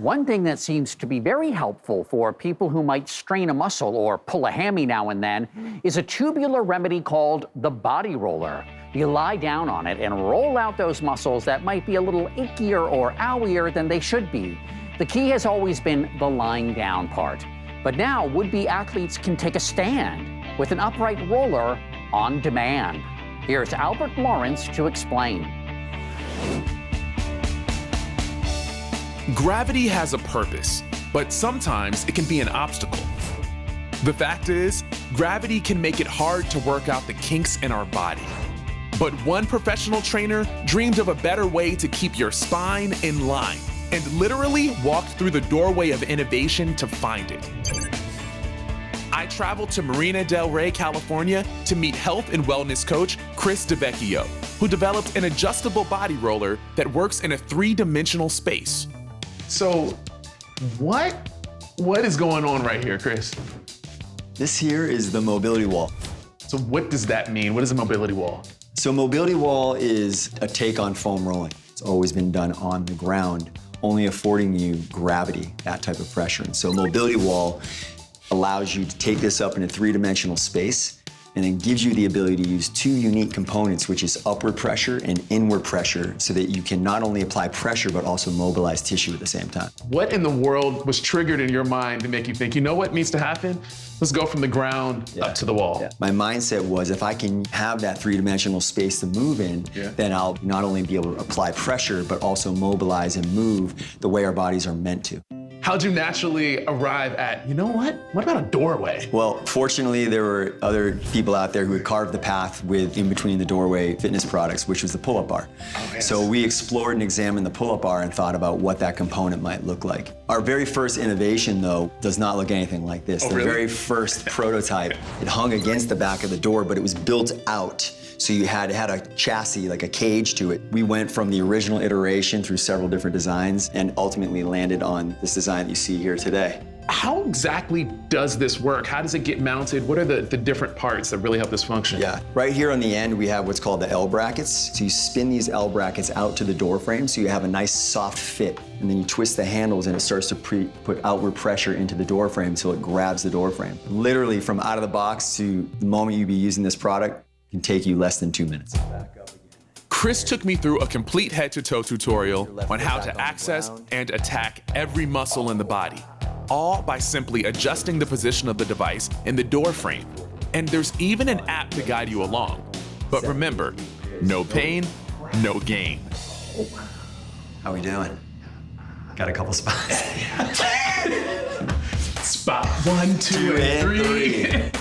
One thing that seems to be very helpful for people who might strain a muscle or pull a hammy now and then is a tubular remedy called the body roller. You lie down on it and roll out those muscles that might be a little achier or owier than they should be. The key has always been the lying down part. But now would-be athletes can take a stand with an upright roller on demand. Here's Albert Lawrence to explain. Gravity has a purpose, but sometimes it can be an obstacle. The fact is, gravity can make it hard to work out the kinks in our body. But one professional trainer dreamed of a better way to keep your spine in line and literally walked through the doorway of innovation to find it. I traveled to Marina del Rey, California to meet health and wellness coach Chris Divecchio, who developed an adjustable body roller that works in a three-dimensional space. So what is going on right here, Chris? This here is the mobility wall. So what does that mean? What is a mobility wall? So mobility wall is a take on foam rolling. It's always been done on the ground, only affording you gravity, that type of pressure. And so mobility wall allows you to take this up in a three-dimensional space and then gives you the ability to use two unique components, which is upward pressure and inward pressure, so that you can not only apply pressure, but also mobilize tissue at the same time. What in the world was triggered in your mind to make you think, you know what needs to happen? Let's go from the ground up to the wall. Yeah. My mindset was, if I can have that three-dimensional space to move in, then I'll not only be able to apply pressure, but also mobilize and move the way our bodies are meant to. How'd you naturally arrive at, you know what about a doorway? Well, fortunately, there were other people out there who had carved the path with in between the doorway fitness products, which was the pull-up bar. Oh, yes. So we explored and examined the pull-up bar and thought about what that component might look like. Our very first innovation, though, does not look anything like this. The very first prototype, it hung against the back of the door, but it was built out. So you had a chassis, like a cage to it. We went from the original iteration through several different designs and ultimately landed on this design that you see here today. How exactly does this work? How does it get mounted? What are the different parts that really help this function? Yeah, right here on the end, we have what's called the L brackets. So you spin these L brackets out to the door frame so you have a nice soft fit. And then you twist the handles and it starts to put outward pressure into the door frame so it grabs the door frame. Literally from out of the box to the moment you be using this product, can take you less than 2 minutes. Chris took me through a complete head-to-toe tutorial on how to access and attack every muscle in the body, all by simply adjusting the position of the device in the door frame. And there's even an app to guide you along. But remember, no pain, no gain. How we doing? Got a couple spots. Spot 1, 2, and 3.